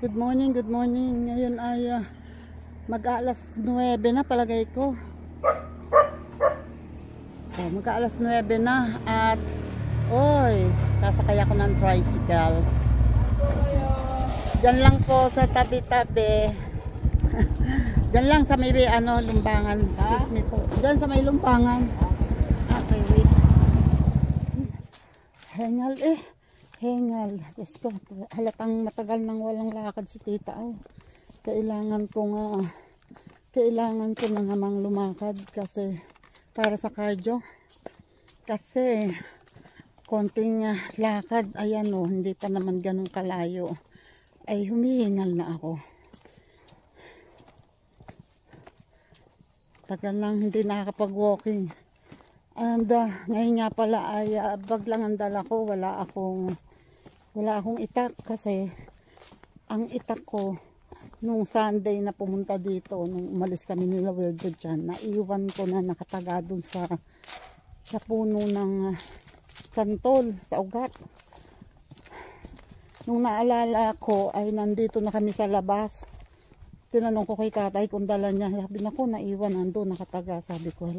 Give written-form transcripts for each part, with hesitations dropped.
Good morning, good morning. Ngayon ay mag-aalas 9 na palagay ko. Mag-aalas 9 na at sasakay ako ng tricycle. Diyan lang po sa tabi-tabi. Diyan lang sa may lumbangan. Excuse me po. Diyan sa may lumbangan. Okay, wait. Hengal. Diyos ko, halatang matagal nang walang lakad si tita. Kailangan ko na namang lumakad kasi para sa cardio. Kasi konting lakad, ayan hindi pa naman ganun kalayo. Ay humihingal na ako. Tagal lang hindi nakakapag-walking. And ngayon nga pala ay bag lang ang dala ko. Wala akong itak kasi ang itak ko nung Sunday na pumunta dito, nung umalis kami nila Wildo dyan, naiwan ko na nakataga dun sa puno ng santol sa ugat. Nung naalala ko ay nandito na kami sa labas. Tinanong ko kay tatay kung dala niya. Sabi na ko, naiwan nandun nakataga. Sabi ko,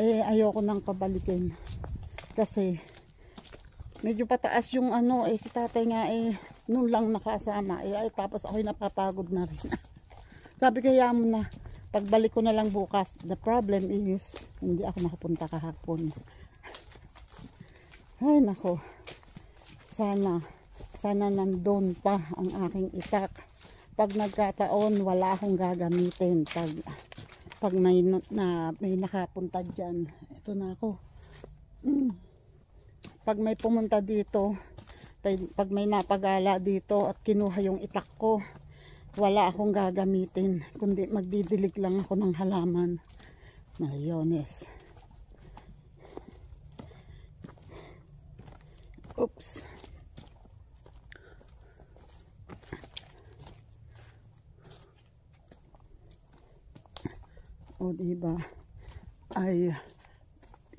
ayoko nang pabalikin kasi medyo pataas yung si tatay nga noon lang nakasama tapos ako'y napapagod na rin. Sabi kaya mo na pagbalik ko na lang bukas. The problem is hindi ako nakapunta kahapon. Ay nako, sana nandun pa ang aking itak. Pag nagkataon wala akong gagamitin pag may nakapunta dyan. Ito na ako. Pag may pumunta dito, pag may napagala dito at kinuha yung itak ko, wala akong gagamitin, kundi magdidilig lang ako ng halaman. Mariones. Oops. Diba? Ay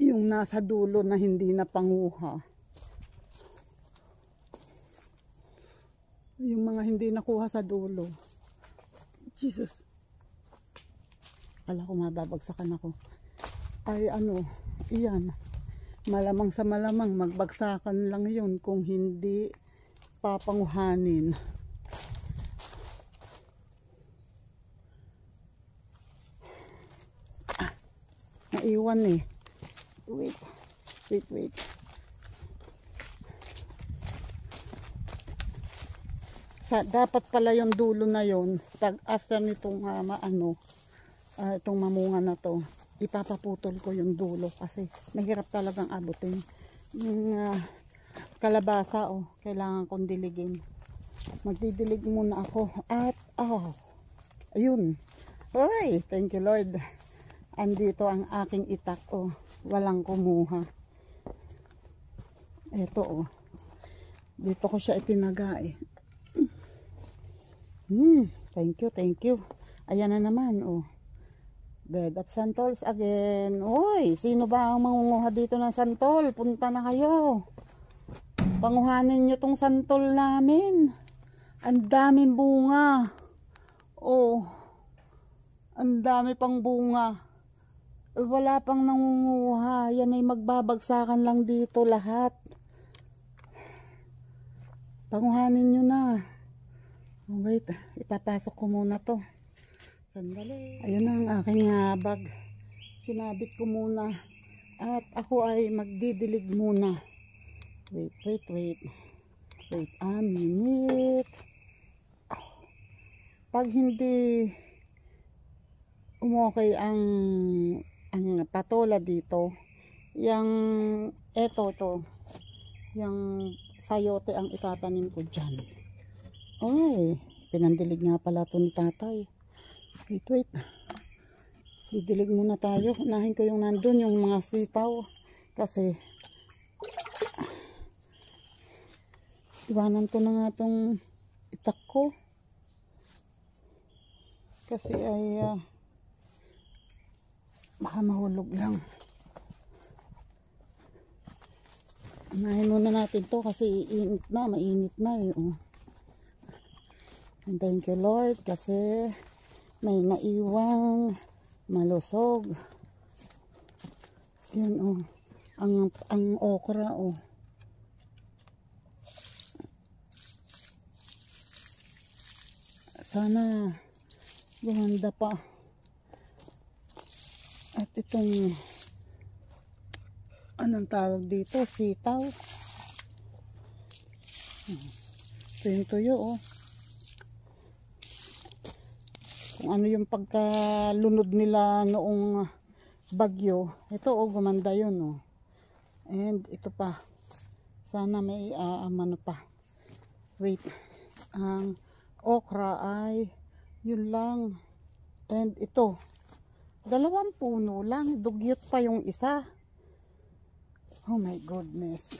yung nasa dulo na hindi na panguha. Yung mga hindi nakuha sa dulo. Jesus. Kala ko mababagsakan ako. Ay iyan. Malamang sa malamang magbagsakan lang yun kung hindi papanguhanin. Naiwan Wait. Dapat pala yung dulo na yon pag after nitong itong mamunga na to, ipapaputol ko yung dulo kasi mahirap talagang abutin. Yung kalabasa kailangan kong diligin. Magdidilig muna ako at ayun. Oy, thank you Lord. Andito ang aking itak walang kumuha. Eto dito ko siya itinaga Thank you. Ayan na naman bed of santols again. Sino ba ang mangunguha dito ng santol? Punta na kayo. Panguhanin nyo tong santol namin. Ang daming bunga. Ang dami pang bunga. Wala pang nangunguha. Yan ay magbabagsakan lang dito lahat. Panguhanin nyo na. Wait, ipapasok ko muna to. Sandali. Ayun ang aking bag. Sinabit ko muna. At ako ay magdidilig muna. Wait a minute. Pag hindi umokay ang patola dito, yung sayote ang itatanim ko dyan. Pinandilig nga pala to ni tatay. Wait. Didilig muna tayo. Unahin ko yung nandun, yung mga sitaw. Kasi iwanan ko na nga tong itak ko. Kasi ay baka mahulog lang. Unahin muna natin to kasi mainit na. And thank you Lord kasi may naiwang malusog. Yun oh. Ang okra oh. Sana gumanda pa. At itong anong tawag dito? Sitaw. Ito yung tuyo oh. Kung ano yung pagkalunod nila noong bagyo. Ito oh, gumanda yun oh. And ito pa. Sana may ano pa. Wait. Ang okra ay yun lang. And ito. 2 puno lang. Dugyot pa yung isa. Oh my goodness.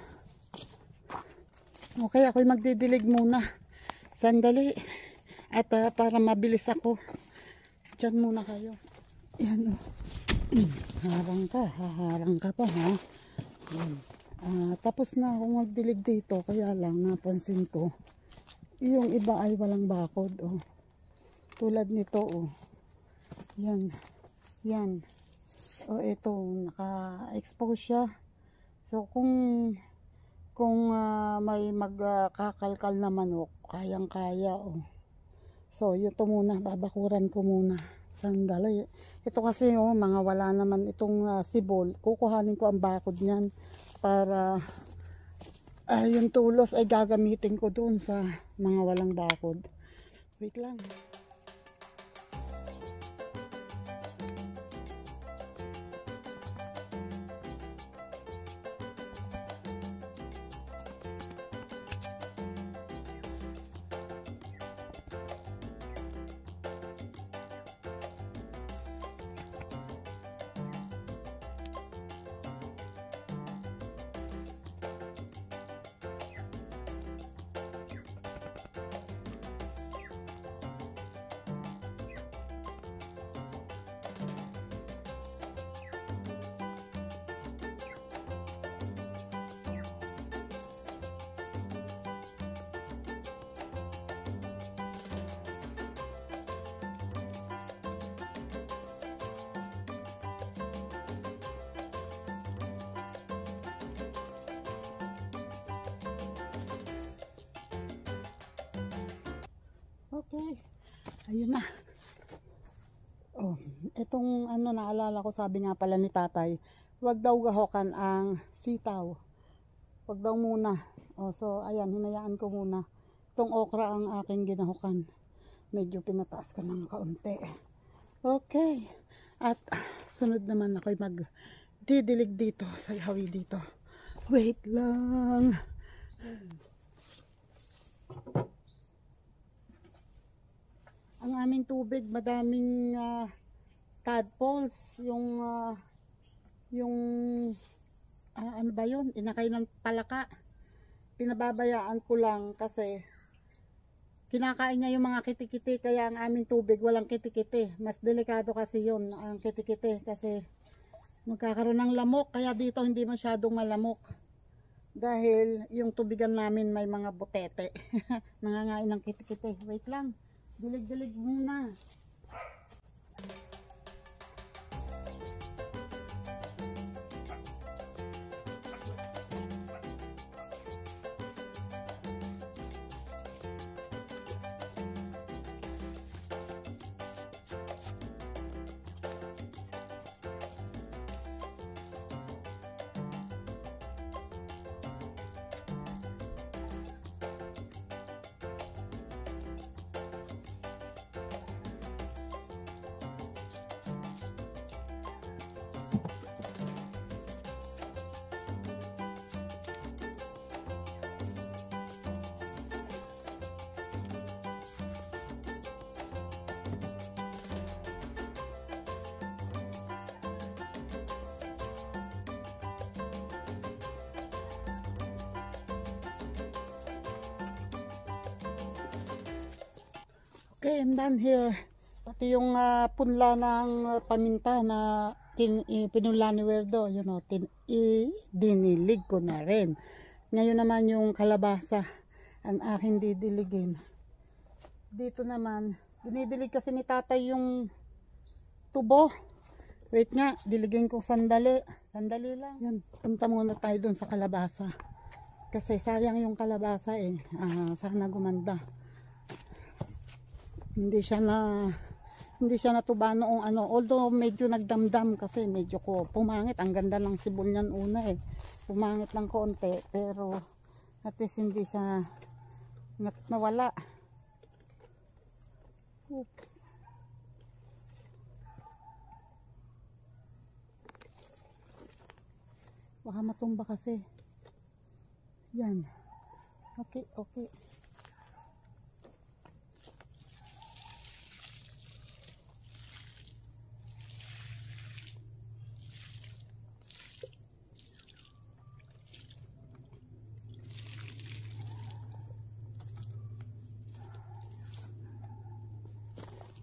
Okay, ako'y magdidilig muna. Sandali. At para mabilis ako. Diyan muna kayo. Yan o. Haharang ka pa ha. Yan. Tapos na akong magdilig dito. Kaya lang napansin ko. Yung iba ay walang bakod. Oh. Tulad nito. Oh. Yan. Yan. O ito. Naka-expose siya. So kung may magkakalkal na manok. Kayang-kaya. Oh. So, ito muna, babakuran ko muna. Sandali. Ito kasi, oh, mga wala naman itong sibol. Kukuhanin ko ang bakod niyan para yung tulos ay gagamitin ko doon sa mga walang bakod. Wait lang. Okay. Ayun na. Oh, itong ano naalala ko, sabi nga pala ni tatay, wag daw gahokan ang sitaw. Wag daw muna. Oh, so ayan, hinayaan ko muna. Itong okra ang aking ginahokan. Medyo pinataas ko ng kaunti. Okay. At sunod naman ako'y magdidilig dito sa hawi dito. Wait lang. Ang aming tubig, madaming tadpoles, yung ano ba yun, inakay ng palaka. Pinababayaan ko lang kasi kinakain niya yung mga kitikiti, kaya ang aming tubig walang kitikiti. Mas delikado kasi yun, ang kitikiti, kasi magkakaroon ng lamok, kaya dito hindi masyadong malamok. Dahil yung tubigan namin may mga butete, nangangain ng kitikiti. Wait lang. Dilig-dilig muna. Okay, I'm done here. Pati yung punla ng paminta na pinula ni Werdo, you know, dinilig ko na rin. Ngayon naman yung kalabasa ang aking didiligin. Dito naman, dinidilig kasi ni tatay yung tubo. Wait nga, diligin ko sandali. Sandali lang. Yan, punta muna tayo dun sa kalabasa. Kasi sayang yung kalabasa eh. Sana gumanda. Hindi siya natuba noong ano. Although medyo nagdamdam kasi medyo ko pumangit. Ang ganda ng sibol niyan una eh. Pumangit lang konti. Pero at least hindi siya nawala. Oops. Baka matumba kasi. Yan. Okay, okay.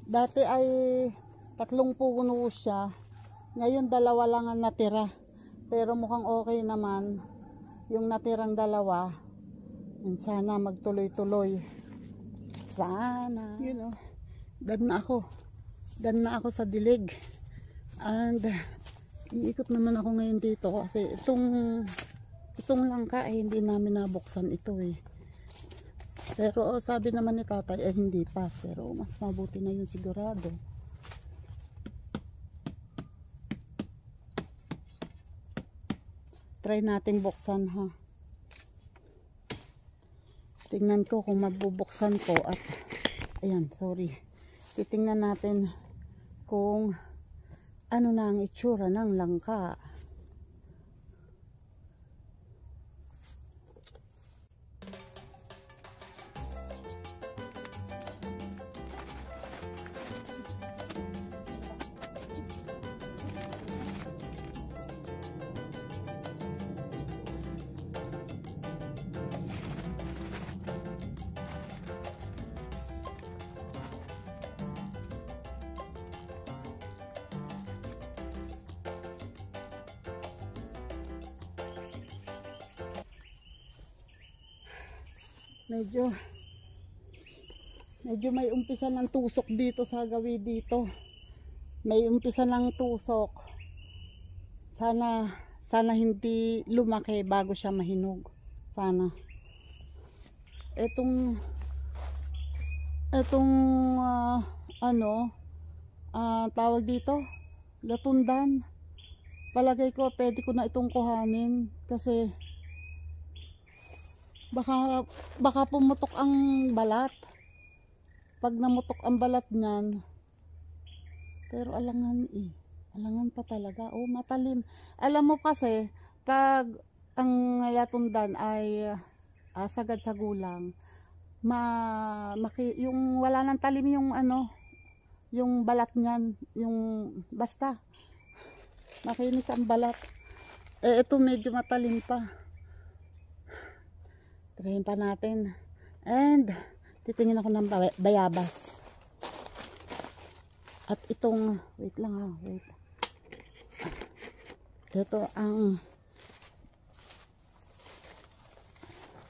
Dati ay 3 puno siya. Ngayon 2 lang ang natira. Pero mukhang okay naman. Yung natirang 2. Sana magtuloy-tuloy. Sana. You know, dan na ako sa dilig. And iikot naman ako ngayon dito kasi itong langka eh, hindi namin nabuksan ito eh. Pero sabi naman ni tatay eh hindi pa, pero mas mabuti na yun sigurado. Try nating buksan ha. Tingnan ko kung mabubuksan ko at ayan, sorry. Titingnan natin kung ano na ang itsura ng langka. Medyo may umpisa ng tusok dito sa gawi dito. May umpisa ng tusok. Sana hindi lumaki bago siya mahinog. Sana. Etong tawag dito, latundan. Palagay ko pwede ko na itong kuhanin kasi baka pumutok ang balat. Pag namutok ang balat niyan, pero alangan pa talaga. Oh, matalim. Alam mo kasi pag ang latundan ay sagad sa gulang, yung wala nang talim yung yung balat niyan, yung basta makinis ang balat. Ito medyo matalim pa. Tirahin pa natin. And titingin ako ng bayabas. At itong, wait lang ha, wait. Ito ang,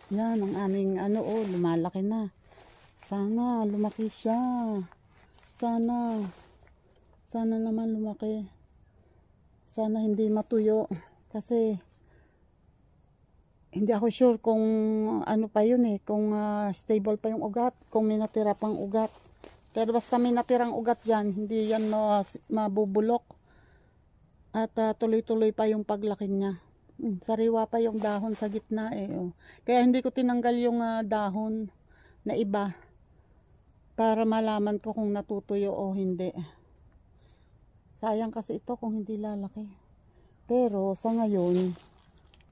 yan ang aming lumalaki na. Sana lumaki siya. Sana naman lumaki. Sana hindi matuyo. Kasi hindi ako sure kung ano pa yun eh, kung stable pa yung ugat, kung may natira pang ugat. Pero basta may natirang ugat yan, hindi yan mabubulok. At tuloy-tuloy pa yung paglaki niya. Sariwa pa yung dahon sa gitna eh. Oh. Kaya hindi ko tinanggal yung dahon na iba para malaman ko kung natutuyo o hindi. Sayang kasi ito kung hindi lalaki. Pero sa ngayon,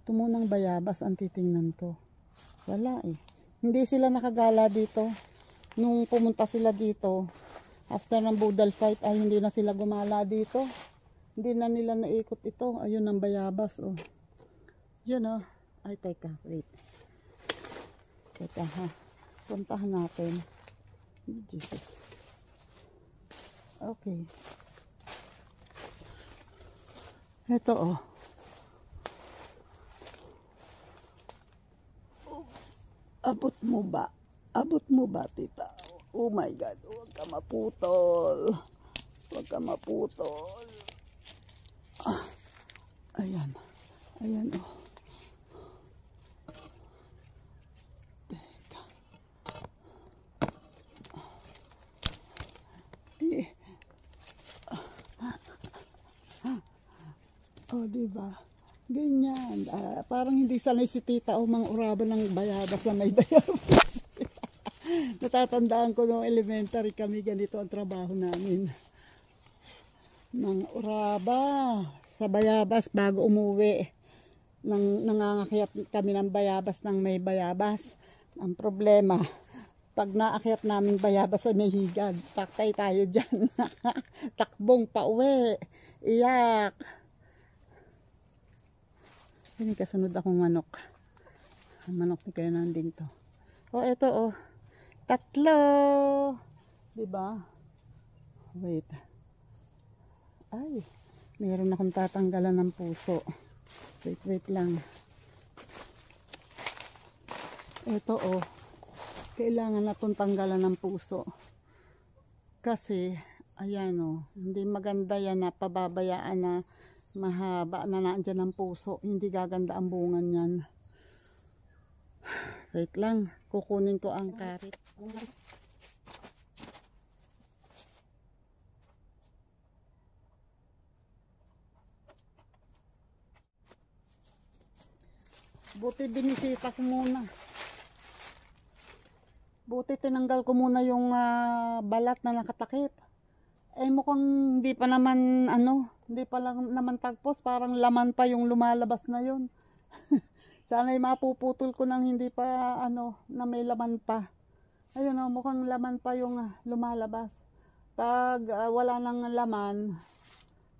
tumunang bayabas ang titingnan ko. Wala eh. Hindi sila nakagala dito. Nung pumunta sila dito, after ng budal fight ay hindi na sila gumala dito. Hindi na nila naikot ito. Ayun ang bayabas oh. Yun oh. Ay teka, wait. Teka ha. Puntahan natin. Jesus. Okay. Ito oh. Abot mo ba? Abot mo ba, tita? Oh my God, huwag ka maputol. Huwag ka maputol. Ah, ayan. Ayan oh. Teka. Oh, diba? Ganyan. Parang hindi sanay si tita o mang uraba ng bayabas na may bayabas. Natatandaan ko noong elementary kami, ganito ang trabaho namin. Nang uraba sa bayabas bago umuwi. Nangangakyat kami ng bayabas ng may bayabas. Ang problema, pag naakyat namin bayabas ay may higad. Paktay tayo dyan. Takbong pauwi. Iyak. Hindi kasunod akong manok. Ang manok ni kaya nanding to. Oh, eto oh. 3. Diba? Wait. Ay, meron akong tatanggalan ng puso. Wait lang. Ito oh. Kailangan na itong tanggalan ng puso. Kasi, ayan oh. Hindi maganda yan na pababayaan na mahaba na naandyan ang puso. Hindi gaganda ang bungan yan. Wait lang. Kukunin ko ang karit. Buti binisita ko muna. Buti tinanggal ko muna yung balat na nakatakip. Eh mukhang hindi pa naman hindi pa lang naman tagpos, parang laman pa yung lumalabas na yun. Sana'y mapuputol ko nang hindi pa na may laman pa. Ayun oh, mukhang laman pa yung lumalabas. Pag wala nang laman,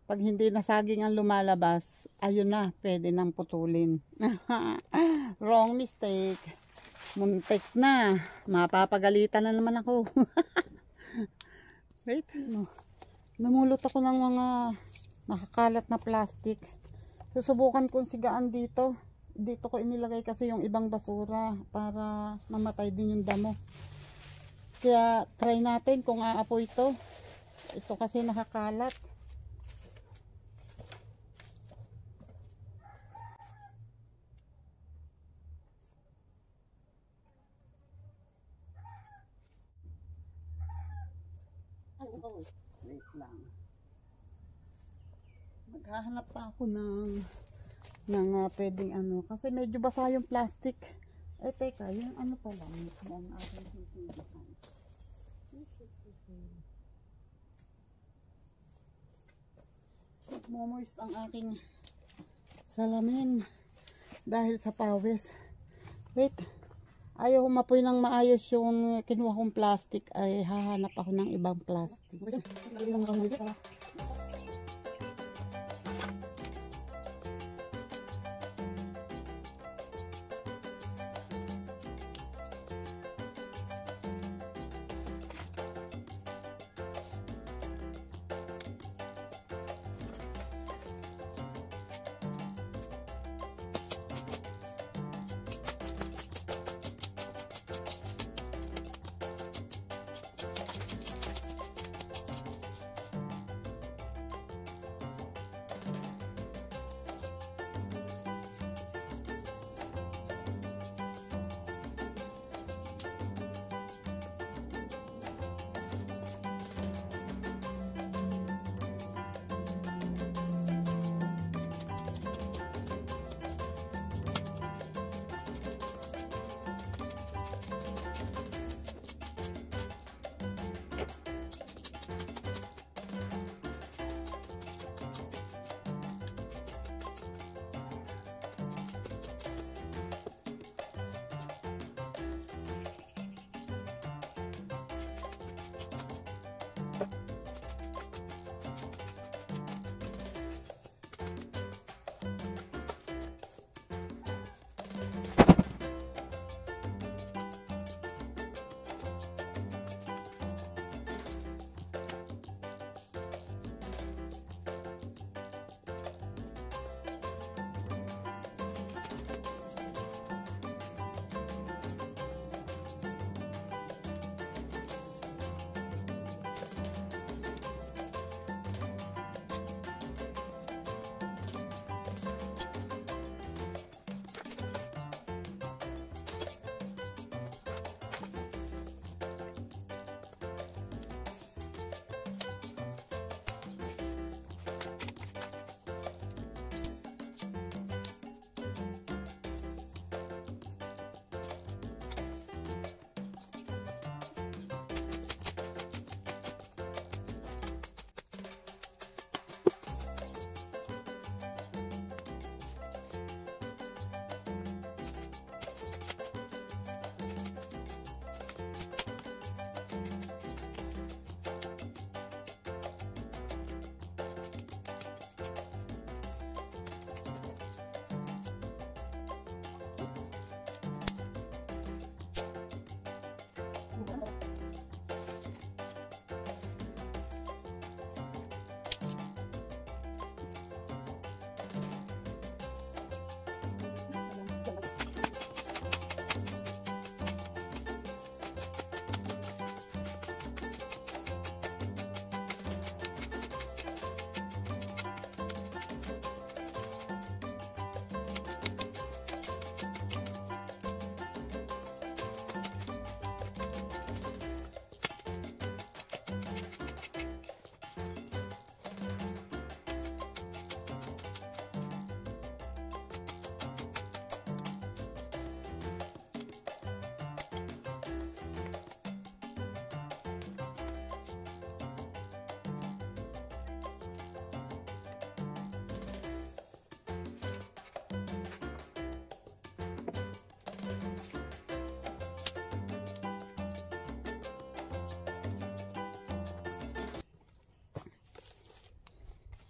pag hindi na saging ang lumalabas, ayun na, pwede nang putulin. Wrong mistake. Muntik na. Mapapagalitan na naman ako. Wait, namulot ako ng mga nakakalat na plastic. Susubukan kong sigaan dito. Dito ko inilagay kasi yung ibang basura para mamatay din yung damo. Kaya try natin kung aapoy ito. Ito kasi nakakalat. Wait lang. Maghahanap pa ako ng pwedeng kasi medyo basa yung plastic. Eh teka, yung pa lang yung aking sisigahan. Momoist ang aking salamin dahil sa pawis. Wait, ayaw humapoy ng maayos yung kinuha kong plastic, ay hahanap ako ng ibang plastic.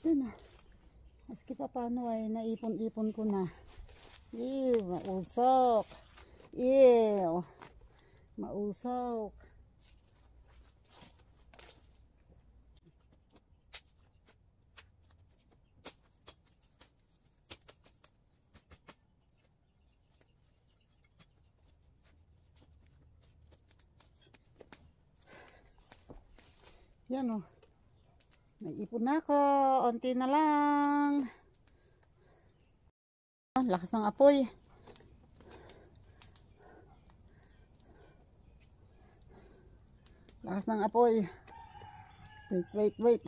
Yun na. Maski pa paano ay naipon-ipon ko na. Ew, mausok. Ew. Mausok. Yan o. Naipon na ako. Unti na lang. Lakas ng apoy. Lakas ng apoy. Wait.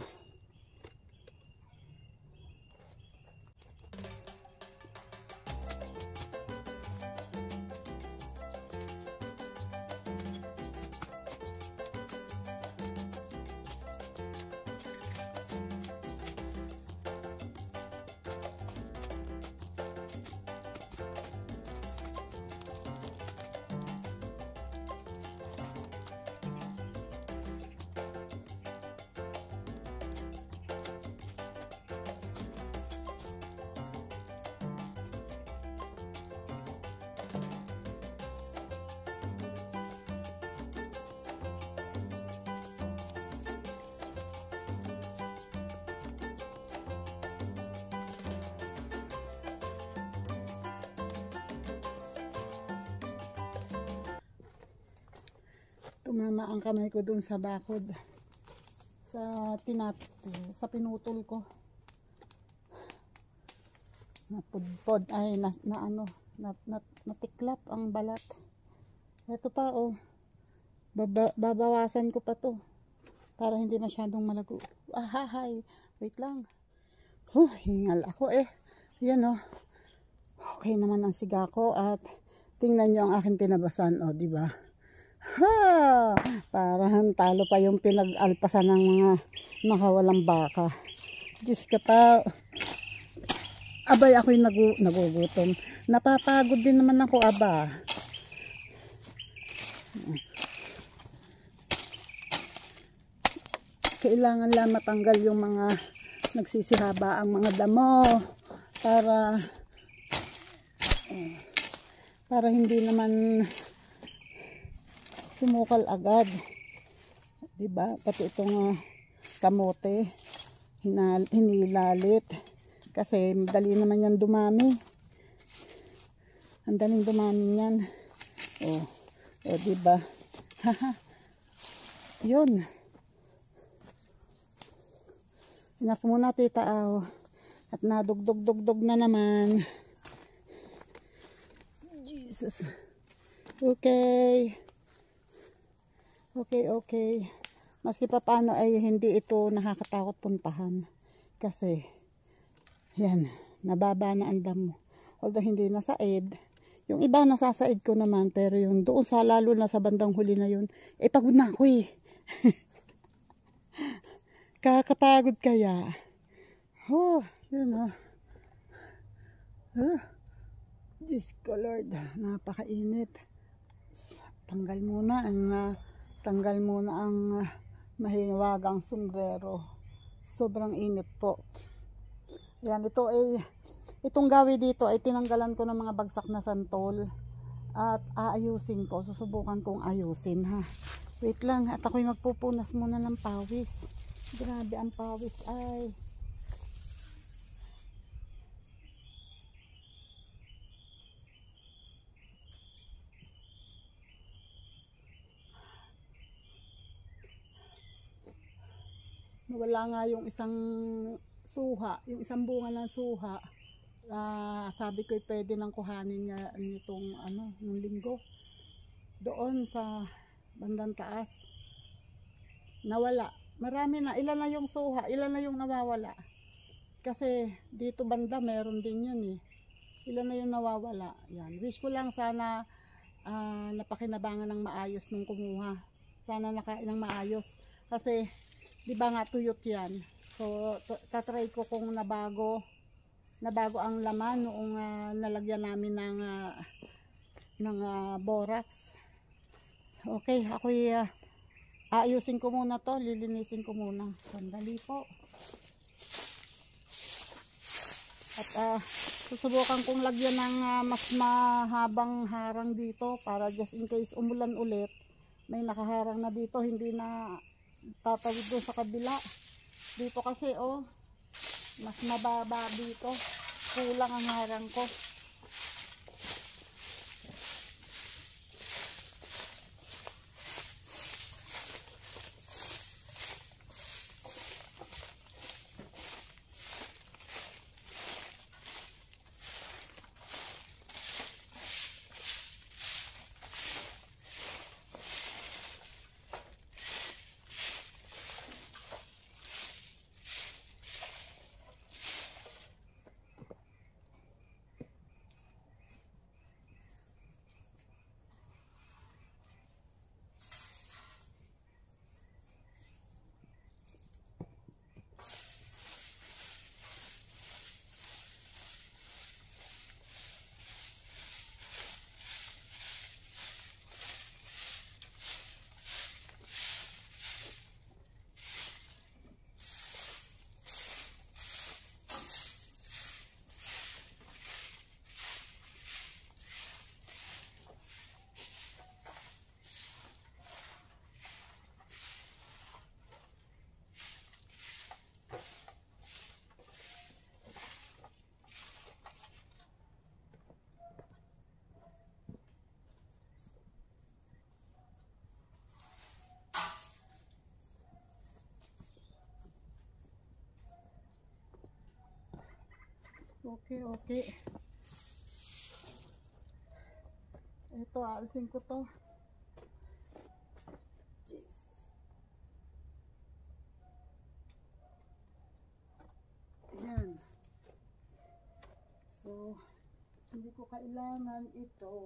Tumama ang kamay ko dun sa bakod. Sa pinutol ko. Napudpod ay natiklap ang balat. Ito pa oh. Babawasan ko pa to para hindi masyadong malago. Ahahay, wait lang. Hingal ako eh. Yan oh. Okay naman ang siga ko at tingnan nyo ang aking tinabasan oh, di ba? Parang talo pa yung pinag-alpasan ng mga nakawalang baka. Diyos ka pa. Abay ako'y nagugutom. Napapagod din naman ako aba. Kailangan lang matanggal yung mga nagsisihaba ang mga damo para hindi naman sumukal agad, diba? Pati itong kamote hinilalit kasi madali naman yan dumami. Ang daling dumami yan. Diba? Yun. Enough muna tita aw. At nadugdog na naman. Jesus. Okay. Maski pa paano ay hindi ito nakakatakot puntahan. Kasi, yan, nababa na ang damo. Although hindi nasaid. Yung iba nasasaid ko naman, pero yung doon sa lalo na sa bandang huli na yun, pagod na ako eh. Kakapagod kaya. Yun Diyos ko Lord, napakainit. Tanggal muna ang mahiwagang sombrero. Sobrang init po. Yan, itong gawi dito ay tinanggalan ko ng mga bagsak na santol at aayusin ko. Susubukan kong ayusin ha. Wait lang, at ako'y magpupunas muna ng pawis. Grabe ang pawis ay. Nawala nga yung isang suha, yung isang bunga ng suha. Sabi ko pwede nang kuhanin niya nitong nung linggo. Doon sa bandang taas. Nawala. Marami na. Ilan na yung suha, ilan na yung nawawala. Kasi dito banda meron din yun eh. Ilan na yung nawawala. Yan. Wish ko lang sana napakinabangan ng maayos nung kumuha. Sana nakain ng maayos. Kasi di ba nga tuyot yan. So tatry ko kung nabago ang laman noong nalagyan namin ng borax. Okay, ako'y aayusin ko muna to, lilinisin ko muna. Sandali po. At susubukan kong lagyan ng mas mahabang harang dito para just in case umulan ulit, may nakaharang na dito, hindi na tatawid doon sa kabila. Dito kasi mas mababa dito, kulang ang harang ko. Okay. Ito, alisin ko to. Jesus. Ayan. So, hindi ko kailangan ito.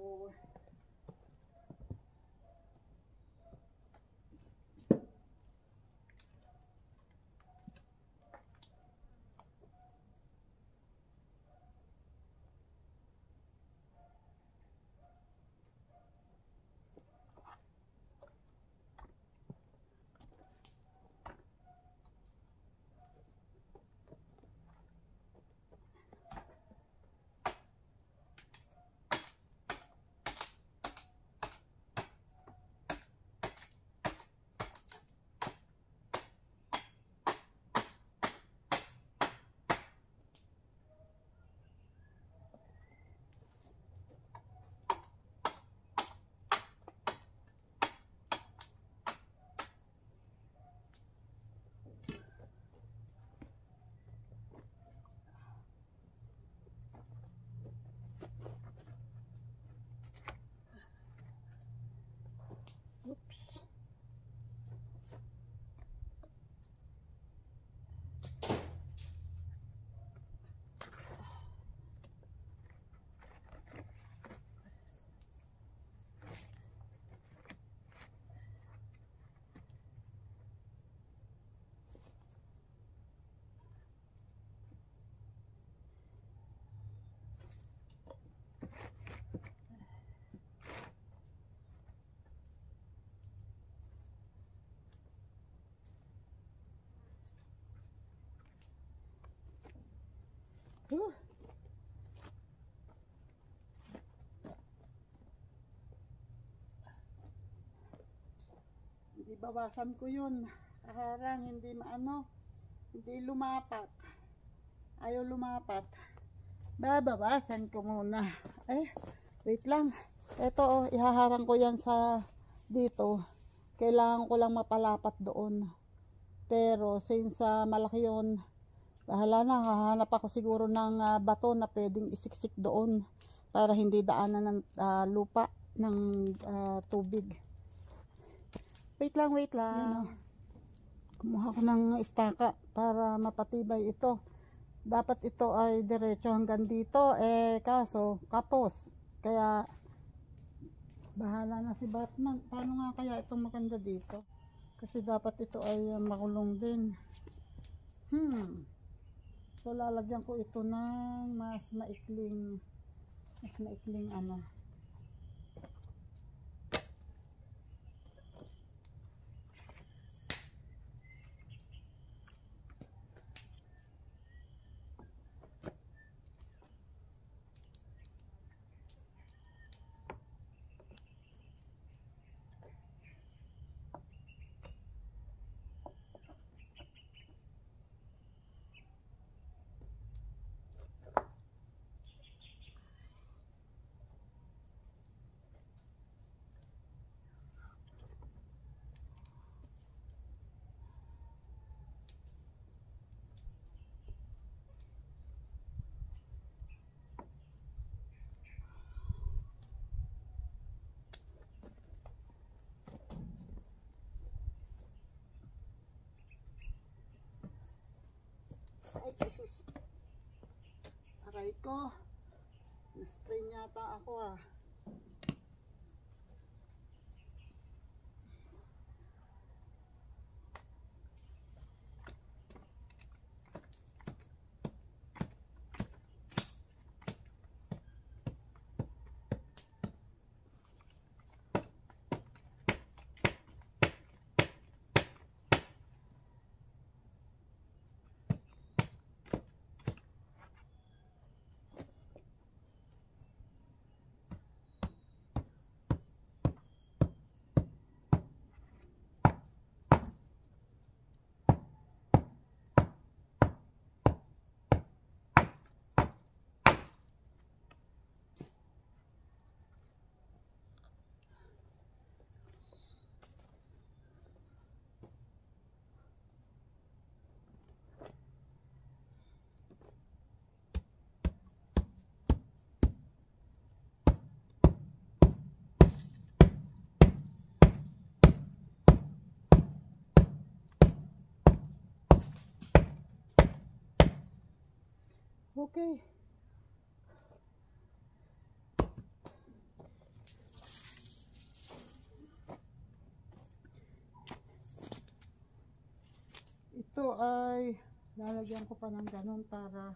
Oops. Hindi bawasan ko yun. Kaharang, hindi hindi lumapat. Ayaw lumapat. Babawasan ko muna. Wait lang. Ito, ihaharang ko yan sa dito. Kailangan ko lang mapalapat doon. Pero since malaki yun, bahala na, hahanap ako siguro ng bato na pwedeng isiksik doon para hindi daanan ng lupa ng tubig. Wait lang. Kumuha ko ng istaka para mapatibay ito. Dapat ito ay diretso hanggang dito, kaso kapos. Kaya bahala na si Batman. Paano nga kaya itong maganda dito? Kasi dapat ito ay makulong din. So lalagyan ko ito ng mas maikling ano. Jesus. Aray ko. Na-sprain yata ako ah. Okay. Ito ay lalagyan ko pa ng ganun para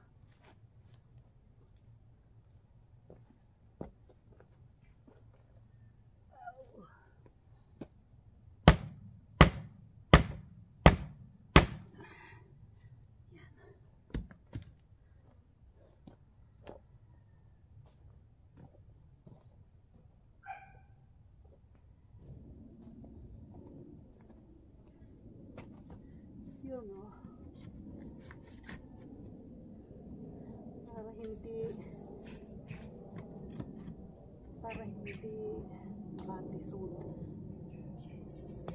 yun oh. Para hindi matisod. Jesus.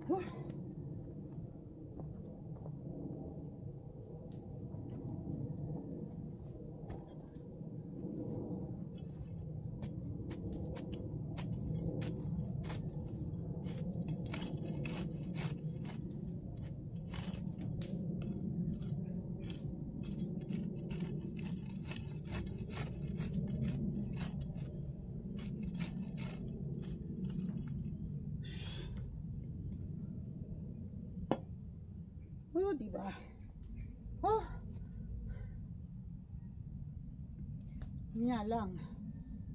Huh. Oh, diba? Oh! Nya lang.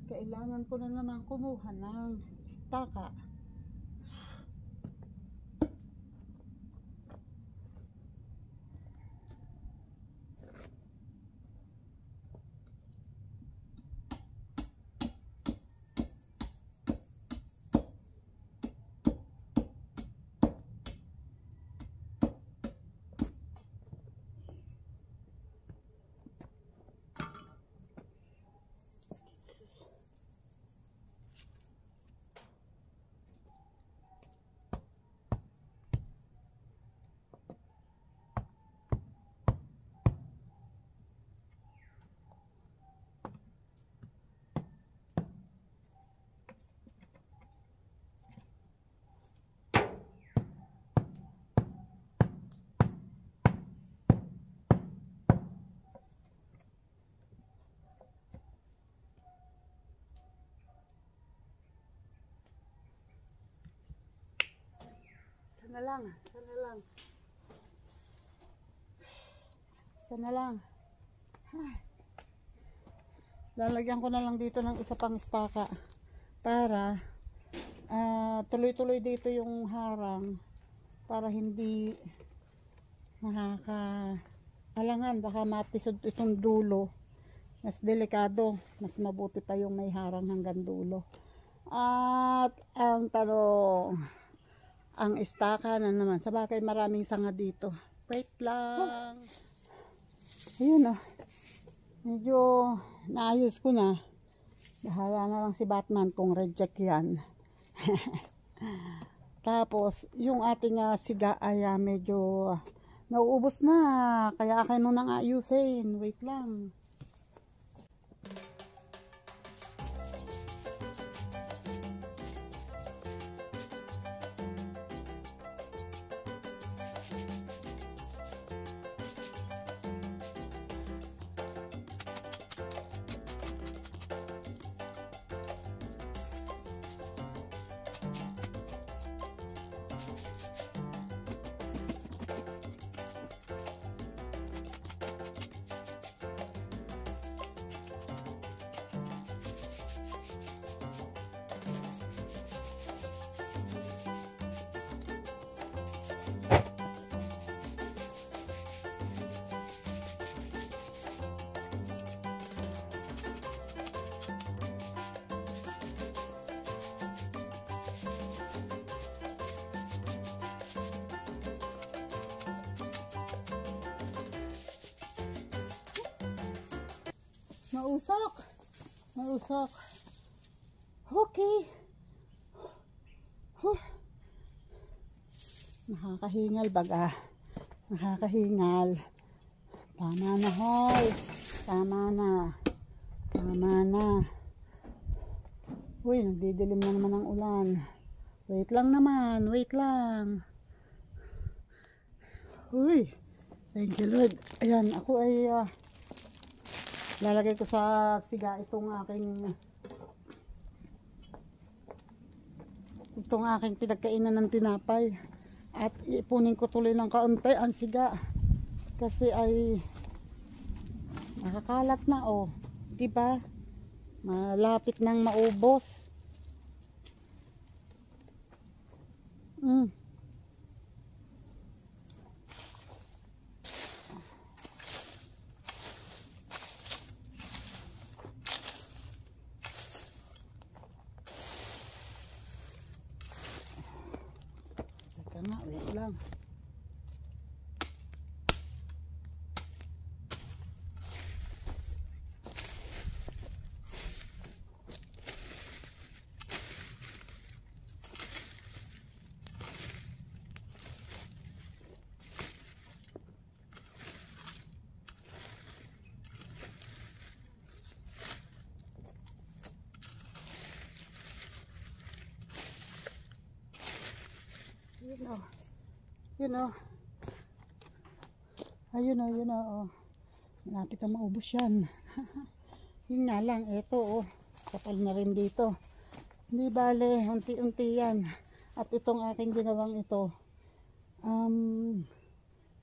Kailangan ko na naman kumuha ng istaka. Sana lang, sana lang. Sana lang. Lalagyan ko na lang dito ng isa pang istaka para tuloy-tuloy dito yung harang para hindi nakakaalangan, baka matisod itong dulo. Mas delikado, mas mabuti pa yung may harang hanggang dulo. At ang tanong, ang istaka na naman. Sa bagay maraming sanga dito. Wait lang. Ayun oh. Medyo naayos ko na. Bahala na lang si Batman kung reject yan. Tapos, yung ating siga ay medyo nauubos na. Kaya akin munang ayusin. Wait lang. Mausok. Mausok. Okay. Huh. Nakakahingal baga. Nakakahingal. Tama na, hoy. Tama na. Tama na. Uy, nagdidilim na naman ang ulan. Wait lang naman. Wait lang. Uy. Thank you, Lord. Ayan, ako ay lalagay ko sa siga itong aking pinagkainan ng tinapay. At ipunin ko tuloy ng kaunti ang siga. Kasi ay nakakalat na, oh. Diba? Malapit nang maubos. Teka nga, wait lang. Yun o. Ayun o, yun o. Malapit na maubos yan. Yun nga lang, eto o. Kapal na rin dito. Hindi bale, unti-unti yan. At itong aking ginawang ito,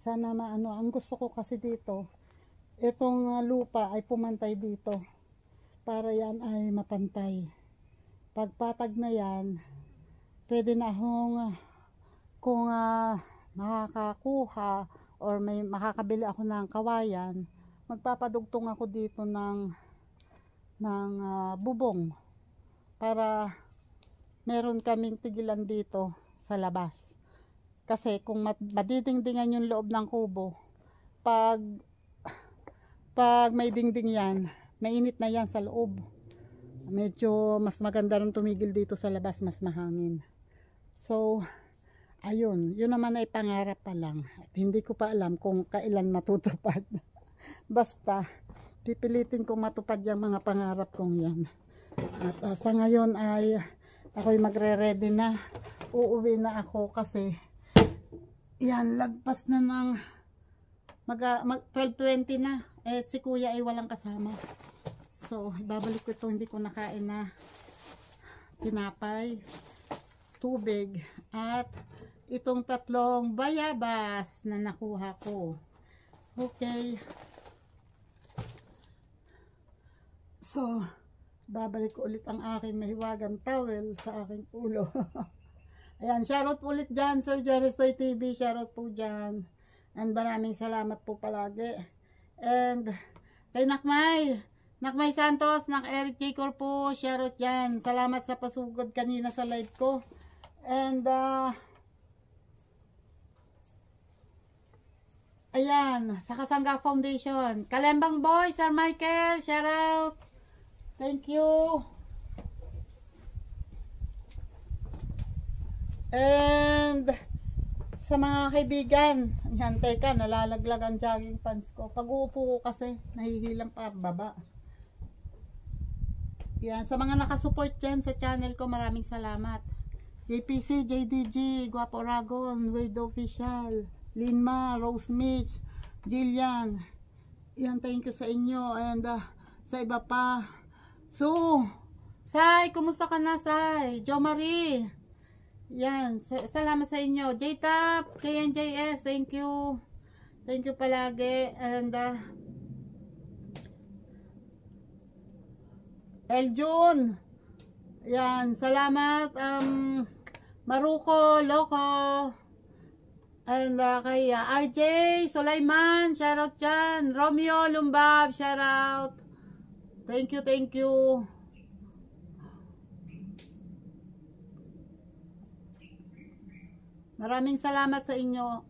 sana maano, ang gusto ko kasi dito, itong lupa ay pumantay dito. Para yan ay mapantay. Pagpatag na yan, pwede na akong kung makakakuha or may makakabili ako ng kawayan, magpapadugtong ako dito ng bubong para meron kaming tigilan dito sa labas. Kasi kung madidingdingan yung loob ng kubo, pag may dingding yan, mainit na yan sa loob. Medyo mas maganda rin tumigil dito sa labas, mas mahangin. So ayun, yun naman ay pangarap pa lang. At hindi ko pa alam kung kailan matutupad. Basta, pipilitin kong matupad yung mga pangarap kong yan. At sa ngayon ay ako'y magre-ready na. Uuwi na ako kasi yan, lagpas na ng 12:20 na. Eh, si kuya ay walang kasama. So, babalik ko ito. Hindi ko nakain na tinapay, tubig, at itong 3 bayabas na nakuha ko. Okay. So, babalik ko ulit ang aking mahiwagang towel sa aking ulo. Ayan, shoutout po ulit dyan, Sir Jeristoy TV. Shoutout po dyan. And maraming salamat po palagi. And kay Nakmay Santos, Eric J. Corpo, shoutout dyan. Salamat sa pasugod kanina sa live ko. And ayan, sa Kasangga Foundation. Kalembang Boy, Sir Michael, shout out. Thank you. And sa mga kaibigan, yan, teka, nalalaglag ang jogging pants ko. Pag uupo ko kasi, nahihilang pa baba. Yan, sa mga nakasupport dyan sa channel ko, maraming salamat. JPC, JDG, Guapo Aragon, Weird Official, Linma, Rose Mitch, Jillian. Yan, thank you sa inyo. And sa iba pa. So, Sai, kumusta ka na, Sai? Jo Marie. Yan, salamat sa inyo. J-Tap, KNJS, thank you. Thank you palagi. And Eljun. Yan, salamat. Maruko, Loco. And kay RJ Sulaiman, shoutout dyan. Romeo Lumbab, shoutout. Thank you, thank you. Maraming salamat sa inyo.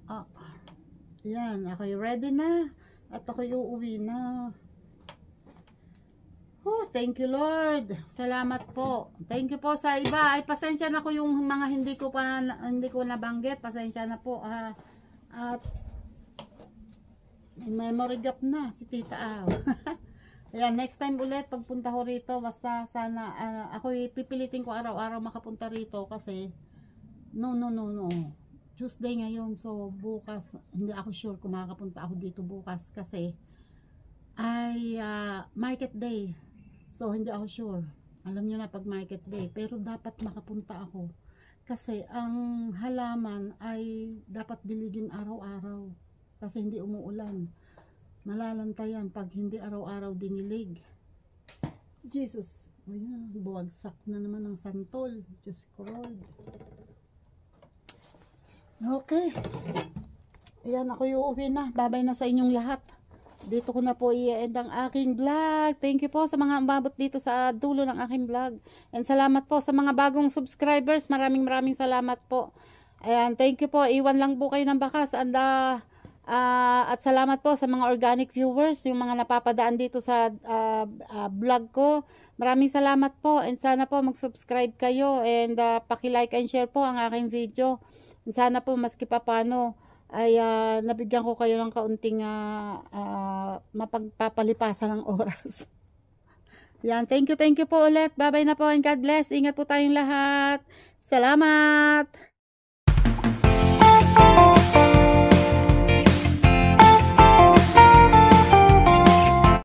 Yan, ako'y ready na. At ako'y uuwi na. thank you Lord. Salamat po. Thank you po sa iba. Ay pasensya na ko yung mga hindi ko nabanggit. Pasensya na po. At may memory gap na si Tita Aw. Ayan, next time ulit pagpunta ko rito, basta sana ako pipilitin ko araw-araw makapunta rito kasi no. Tuesday ngayon, so bukas hindi ako sure kung makakapunta ako dito bukas kasi ay market day. So hindi ako sure. Alam niyo na pag market day, pero dapat makapunta ako. Kasi ang halaman ay dapat diligin araw-araw kasi hindi umuulan. Malalantayan pag hindi araw-araw dinilig. Jesus, ayan, buwagsak na naman ang santol. Diyos ko Lord. Okay. Ayan, ako uuwi na. Babay na sa inyong lahat. Dito ko na po i-end ang aking vlog. Thank you po sa mga umabot dito sa dulo ng aking vlog. And salamat po sa mga bagong subscribers. Maraming salamat po. Ayan, thank you po. Iwan lang po kayo ng bakas. At salamat po sa mga organic viewers, yung mga napapadaan dito sa vlog ko. Maraming salamat po and sana po mag-subscribe kayo and paki-like and share po ang aking video. And sana po maski pa paano ay nabigyan ko kayo ng kaunting mapagpapalipasan ng oras. Yan, thank you po ulit. Bye-bye na po and God bless. Ingat po tayong lahat. Salamat!